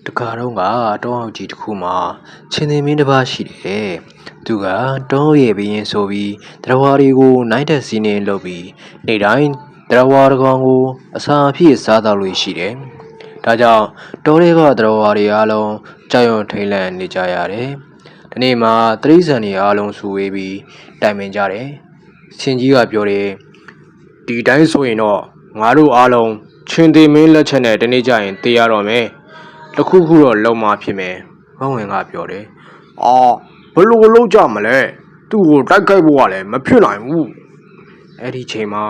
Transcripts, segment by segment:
တခါတော့ကတောအောင်ကြီးတစ်ခုမှာချင်းသေးမင်းတစ်ပါးရှိတယ်။သူကတောရဲ့ဘရင်ဆိုပြီးတရားဝါတွေကိုနိုင်တဲ့စီးနေလုပ်ပြီးနေ့တိုင်းတရားဝါတစ်ကောင်ကိုအစာအဖြစ်စားတော့လို့ရှိတယ်။ဒါကြောင့်တောတွေကတရားဝါတွေအားလုံးကြောက်ရွံ့ထိတ်လန့်နေကြရတယ်။ဒီနေ့မှာတရိษံတွေအားလုံးစုဝေးပြီးတိုင်ပင်ကြတယ်။ရှင်ကြီးကပြောတယ်ဒီတိုင်းဆိုရင်တော့ငါတို့အားလုံးချင်းသေးမင်းလက်ချက်နဲ့တနေ့ကျရင်တေးရတော့မယ်။တခုခုတော့လုံမဖြစ်မယ်။ဝင်းဝင်ကပြောတယ်။အာဘယ်လိုလုပ်ကြမလဲ။သူ့ကိုတိုက်ခိုက်ဖို့ကလည်းမဖြစ်နိုင်ဘူး။အဲ့ဒီချိန်မှာ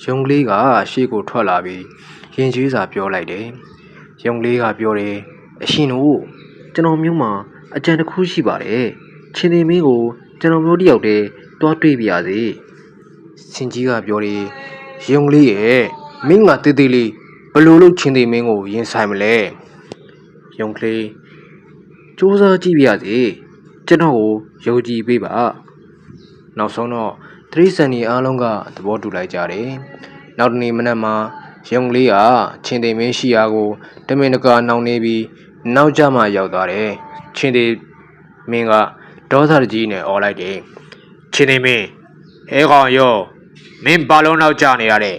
ရုံကလေးကရှေ့ကိုထွက်လာပြီးရင်ကျေးစာပြောလိုက်တယ်။ရုံကလေးကပြောတယ်အရှင်တို့ကျွန်တော်မျိုးမှာအကြံတစ်ခုရှိပါတယ်။ချင်းသေးမင်းကိုကျွန်တော်မျိုးတယောက်တည်းတွားတွေ့ပြရစေ။ရှင်ကြီးကပြောတယ်ရုံကလေးရဲ့မင်းကတေးသေးလေးဘယ်လိုလုပ်ချင်းသေးမင်းကိုရင်ဆိုင်မလဲ။ရုံကလေးစူးစမ်းကြည့်ပြရစေကျွန်တော်ကိုယုံကြည်ပေးပါနောက်ဆုံးတော့တရိษံတွေအားလုံးကသဘောတူလိုက်ကြတယ်နောက်တနေ့မနက်မှာရုံကလေးကချင်းသေးမင်းရှိရာကိုတမင်တကာနှောင်းနေပြီးနောက်ကျမှရောက်သွားတယ်ချင်းသေးမင်းကဒေါသကြီးနဲ့អော်လိုက်တယ်ချင်းသေးမင်းဟဲကောင်ရောမင်းဘာလုံးနောက်ကျနေရတဲ့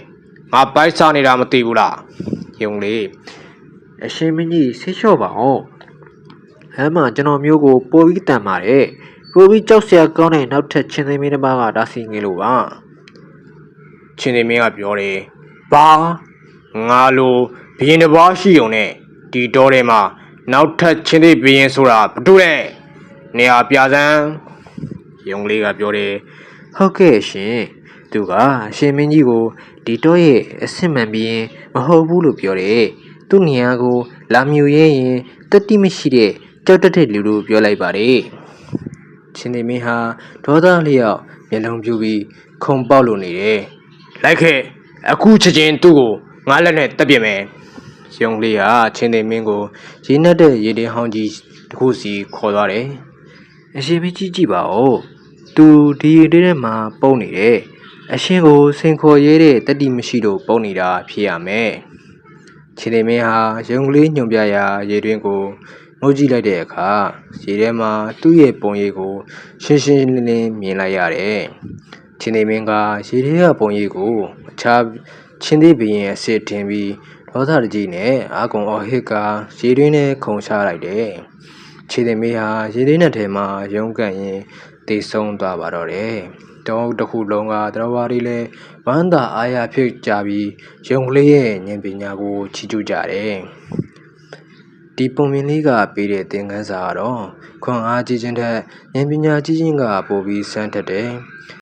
ငါပိုက်စားနေတာမသိဘူးလားရုံလေးအရှင်မင်းကြီးဆေးလျှော့ပါဦးဟဲ့မှာကျွန်တော်မျိုးကိုပိုပြီးတန်ပါတယ်ပိုပြီးကြောက်စရာကောင်းတဲ့နောက်ထပ်ချင်းသေးမင်းတစ်ပါးကဒါစီငယ်လို့ပါချင်းသေးမင်းကပြောတယ်ဘာငါလိုဘရင်တစ်ပါးရှိုံနဲ့ဒီတော့ထဲမှာနောက်ထပ်ချင်းသေးဘရင်ဆိုတာဘာတူလဲနေရာပြစမ်းရုံလေးကပြောတယ်ဟုတ်ကဲ့ရှင်သူကရှင်မင်းကြီးကိုဒီတော့ရဲ့အစ်စ်မှန်ပြီးမဟုတ်ဘူးလို့ပြောတယ်သူ့နေရာကိုလာမြူရဲရင်တတိမရှိတဲ့ကြောက်တတ်တဲ့လူတို့ပြောလိုက်ပါတယ်ချင်းနေမင်းဟာဒေါသလျောက်မျက်လုံးပြူပြီးခုံပေါက်လို့နေတယ်လိုက်ခဲ့အခုချက်ချင်းသူ့ကိုငါလက်နဲ့တက်ပြစ်မယ်ရုံလေးဟာချင်းနေမင်းကိုရေနက်တဲ့ရေတင်းဟောင်းကြီးတစ်ခုစီခေါ်သွားတယ်အရှင်မကြည့်ပါဦးသူဒီရေတင်းထဲမှာပုံနေတယ်အရှင်ကိုစင်ခေါ်ရဲတဲ့တတိမရှိလို့ပုံနေတာဖြစ်ရမယ်ချင်းနေမင်းဟာရုံကလေးညွန်ပြရာရေတွင်းကိုငုတ်ကြည့်လိုက်တဲ့အခါရေထဲမှာသူ့ရဲ့ပုံရိပ်ကိုရှင်းရှင်းလင်းလင်းမြင်လိုက်ရတယ်။ချင်းသေးမင်းကရေထဲကပုံရိပ်ကိုအခြားချင်းသေးဘရင်အစ်စ်တင်ပြီးဒေါသတကြီးနဲ့အာကုံအော်ဟစ်ကရေတွင်းနဲ့ခုန်ချလိုက်တယ်။ချင်းသေးမင်းဟာရေတွင်းနဲ့ထဲမှာရုန်းကန်ရင်တေဆုံးသွားပါတော့တယ်။တောတစ်ခုလုံးကတရဝါတွေလည်းဝမ်းသာအားရဖြစ်ကြပြီးရုံကလေးရဲ့ဉာဏ်ပညာကိုချီးကျူးကြတယ်။ဒီပုံမြင်လေးကပေးတဲ့သင်ခန်းစာကတော့ခွန်အားကြီးခြင်းထက်ဉာဏ်ပညာကြီးခြင်းကပိုပြီးစမ်းထက်တယ်